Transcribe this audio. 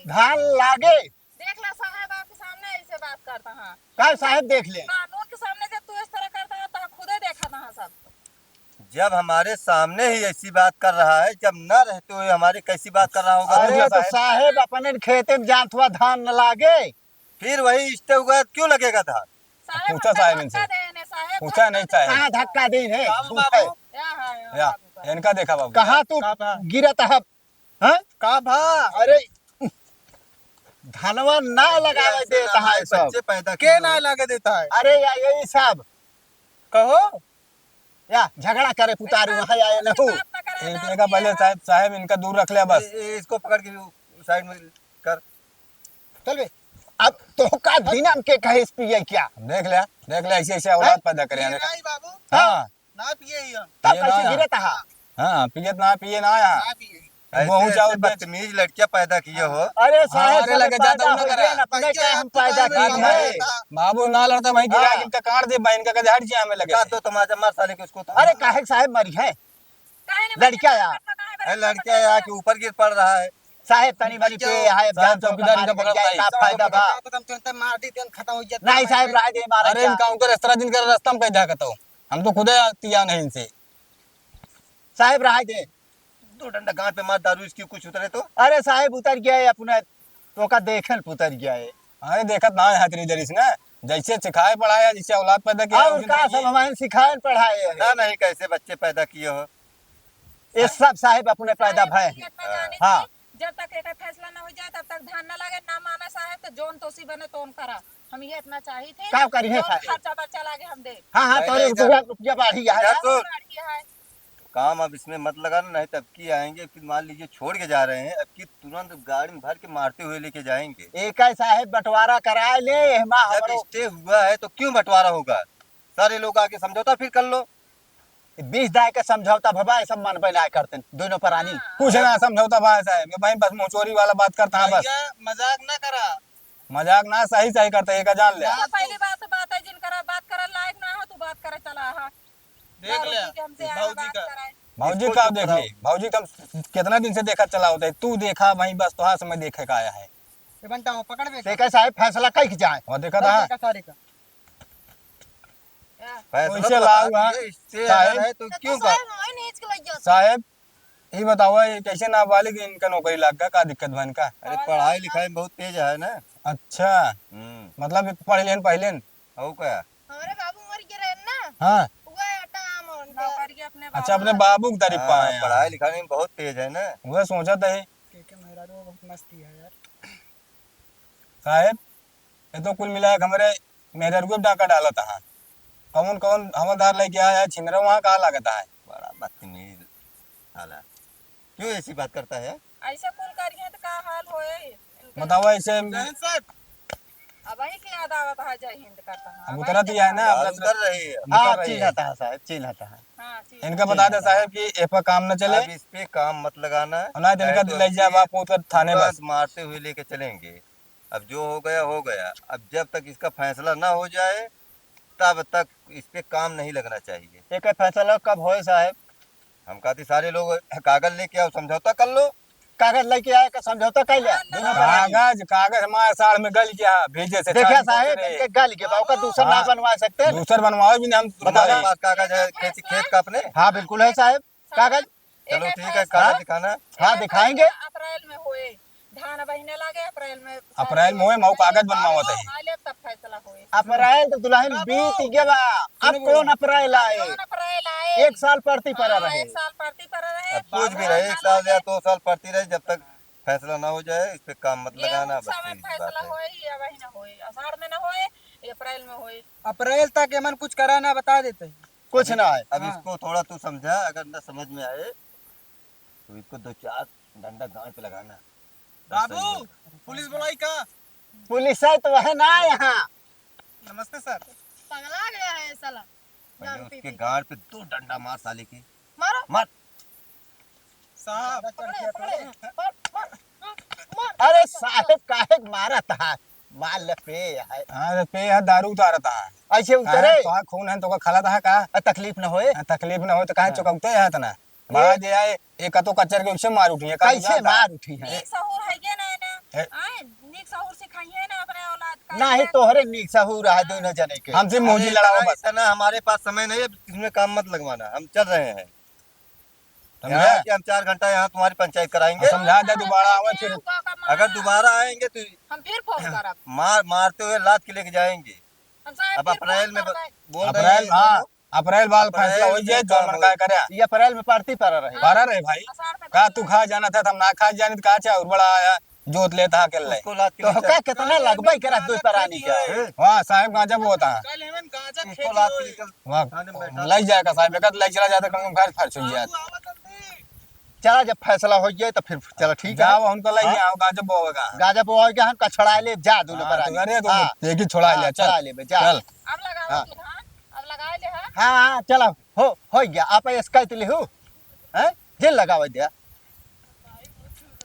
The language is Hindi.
धान लागे देख ला साहब आपके सामने ऐसे बात करता है। का साहब देख ले। कानून के सामने जब तू इस तरह करता है तो खुदे देखा था सब। जब हमारे सामने ही ऐसी बात कर रहा है, जब न रहते हुए हमारी कैसी बात कर रहा होगा? अरे तो साहेब अपने खेते में जात हुआ धान न लागे, फिर वही इष्टे हुआ क्यों लगेगा था? साहब पूछा साहब इनसे। साहब पूछा नहीं साहब। कहाँ धक्का दी है या इनका देखा बाबू। कहाँ तू गिरत है? हाँ? का भा अरे धनवा ना लगावे देता है सब। बच्चे पैदा के ना लगा देता है। अरे या यही सब कहो या झगड़ा करे पुतारू वहाँ आए न हो। इनका पहले साहब इनका दूर रख लिया बस। इसको पकड़ के साइड में कर। चल बे अब तो का दिनम के कहे पिए क्या? देख लिया ऐसे ऐसे औलाद पैदा करे। नहीं बाबू हाँ ना पिए ही हम, तब ये कैसे ना- गिरत है? हाँ पियत ना पिए ना यहाँ ना पिए। गेहूं चावल बेच। बदतमीज लड़कियां पैदा किए हो। अरे साहेब हमारे लगे सब ज्यादा पैदा न हो करा। गए न, अपने क्या हम पैदा किए हैं? बाबू ना लड़ता वहीं गिरा हाँ। के इनका काट दे भाई, इनका कदे हट जाए हमें लगे का तो तमाचा मार साले को इसको तो। अरे काहे साहेब मरी है लड़कियां यार। अरे लड़कियां यहाँ के ऊपर गिर पड़ रहा है। साहेब तनी बनी पे है साहब, जान चौकीदार इनका पकड़ पाई। का फायदा बा? तो तुरंत मार दी तुरंत खत्म हो जाता। नहीं साहेब राय दे मारे अरे इनका उनका रास्ता दिन कर रास्ता में कहीं जा करता हूँ हम तो खुदे तिया नहीं इनसे। साहेब राय दे। दो डंडा गांड पे मार, दारू इसकी कुछ उतरे तो। अरे साहेब उतर गया है अपने तो का देखन उतर गया है। अरे देखत ना है तेरी जरी से ना, जैसे सिखाए पढ़ाया जैसे औलाद पैदा किया और का सब हमारे सिखाए पढ़ाए है। ना नहीं कैसे बच्चे पैदा किए हो? ये सब साहेब अपने पैदा भय है। हाँ। जब तक एक फैसला ना हो जाए तब तक धान ना लगे ना माना साहब तो जोन तोसी बने तो करा। हम ये इतना चाहिए थे का करी है जोन साहब? खर्चा बच्चा लागे हम दे। हाँ हाँ तोरे रुपया बढ़ी है। इधर सुन। बढ़िया है। काम अब इसमें मत लगाना, नहीं तब की आएंगे। फिर मान लीजिए छोड़ के जा रहे हैं, अब की तुरंत गाड़ी में भर के मारते हुए लेके जाएंगे। एक है साहेब बंटवारा कराए ले माँ जब हमरो स्टे हुआ है तो क्यों बंटवारा होगा? सारे लोग आके समझौता फिर कर लो। 20 दाय का समझौता भबा सब मन बनाए करते दोनों प्राणी। कुछ ना समझौता भाई साहब ये भाई बस मोचोरी वाला बात करता है बस। भैया मजाक ना करा। मजाक ना सही सही करता है, ये जान ले। तो पहली बात है जिनका बात करे लायक ना हो तू बात करे चला हा देख ले भाऊजी का भाजी का देख ले भाजी का कितना दिन से देखा चला होता है, तू देखा वहीं बस तो समय देखे का आया है। ये बनता हूँ पकड़ में एक है साहेब फैसला कई की जाए। और देखा था सारे का फैसला वैसे तो लाओ बता हाँ। दीजिए, स्टे साहेब। अगर है तो क्यों कर? साहेब ये बताओ ये कैसे नाबालिग इनका नौकरी लग गया, का दिक्कत बन का? अरे पढ़ाई लिखाई में बहुत तेज है ना। अच्छा मतलब पढ़ लेन पढ़ लेन। हो क्या? हमारे बाबू मर गए रहे ना हाँ हुआ आटा आम नौकरी अपने अच्छा अपने बाबू की तारीफ हाँ, पाए पढ़ाई लिखाई में बहुत तेज है ना। वह सोचा था के मेहरा बहुत मस्ती है यार। साहेब ये तो कुल मिला के हमारे मेरे रुपये डाका डाला था। कौन कौन हवलदार लेके आया है छिनरा वहाँ कहाँ लगता है। बड़ा बदतमीज साला, क्यों ऐसी बात करता है? ऐसा कुल करिए तो का हाल होए इनके। बताओ ऐसे जैन साहब अब वही की याद आवत है जय हिंद करता है अब उतरा दिया है ना दारू अपना कर रही है। हाँ रही है। चिन्हता है साहेब चिन्हता है। हां ठीक इनका बता दे साहब कि ए पर काम न चले अब इस पे काम मत लगाना। और ना तो इनका नहीं तो ले जा इसके बाप उतर थाने बस। तुरंत मारते हुए लेके चलेंगे। अब जो हो गया हो गया। अब जब तक इसका फैसला ना हो जाए तब तक इस पे काम नहीं लगना चाहिए। एक है फैसला कब होए साहेब? हम कहते सारे लोग कागज लेके आओ, समझौता कर लो। कागज लेके आए का समझौता कर लिया दोनों प्राणी। कागज कागज हमारे साल में गल क्या भेजे से देखिए चार साहेब पहुंचे इनके गल के बाबू का दूसरा ना हाँ। बनवा सकते हैं? दूसर बनवाओ भी नहीं हम तुम्हारे बताओ। पास कागज है खेत का अपने? हाँ बिल्कुल है साहेब कागज। चलो ठीक है, कागज दिखाना। हाँ दिखाएंगे। अप्रैल में होए धान बहिने लागे अप्रैल में अप्रैल में होए मऊ कागज बनवाओ था आले तब फैसला होए। अप्रैल तो दुल्हन बीत गया बा। अब कौन अप्रैल आए? कौन अप्रैल आए? एक साल पड़ती पड़ा हाँ, रहे। एक साल पड़ती पर रहे। अब कुछ भी रहे 1 साल या 2 साल पड़ती रहे, जब तक फैसला ना हो जाए इस पे काम मत ये लगाना। उस बस समय यही बात फैसला है। होए या वही ना होए आषाढ़ में ना होए ये अप्रैल में होए। अप्रैल तक मन कुछ करा ना बता देते हैं। कुछ ना है। अब हाँ। इसको थोड़ा तू समझा, अगर न समझ में आए तो इसको 2-4 डंडा गांड पे लगाना। बस सही बाबू होगा। पुलिस बुलाई का। पुलिस है तो वह ना यहाँ। नमस्ते सर। पगला गया है साला। पहले उसके गांड पे 2 डंडा मार साले की। मारो मार। साहब अरे साहेब काहे मारा था? मार ले पे है हाँ पे है दारू उतारा था ऐसे उतरे तो खून है तो का खला था का तकलीफ न होए। तकलीफ न हो तो काहे चुकौते है तना मार दे आए एक तो कच्चर के उसे मार उठी है कैसे मार उठी है? एक सहूर है ये ना आए नीक सहूर सिखाइए ना अपने औलाद का नहीं तोहरे नीक सहूर है दोनों जने के। हमसे मौजी लड़ाओ बस। इतना हमारे पास समय नहीं है, इसमें काम मत लगवाना, हम चल रहे हैं। समझे? यहाँ कि हम 4 घंटा यहाँ तुम्हारी पंचायत कराएंगे। समझा दे दोबारा आवे फिर। अगर दोबारा आएंगे तो हम फिर फोन करब मारते हुए लात के लेके जाएंगे। हम साहब अब फिर अप्रैल फोन में करबै। बोल रहे अप्रैल, हैं हाँ अप्रैल बाल अप्रैल फैसला हो में जाए जो काम मन हो। का करे। ये अप्रैल में पार्टी पर रहे। बारह रहे भाई आषाढ़ में का तू खा जाना था हम ना खा जानी तो का चाहे और बड़ा आया जोत लेता है अकेले। उसको लात के तो लेके का कितना लगबई करा दो परानी का। वाह साहब गांजा होता है कल हेमन गांजा उसको खेती लात के होई। लेके वाह खाने में बैठा। लग जाएगा साहब एक लग चला जाता कम घर खर्च हो जाए। बाबू आवा जल्दी। चला जब फैसला हो जाए तो फिर चलो ठीक है। जाओ उनको लग गया गांजा बोवेगा। गाजा बोआ के हम का छड़ा ले जा दोनों परानी। अरे तो हाँ, एक ही छोड़ा ले छड़ा चल ले जा। चल। अब लगाओ हाँ। कि धान अब लगाए ले है हाँ चलो हो गया आप इसका ले हो हैं जे लगावा दिया।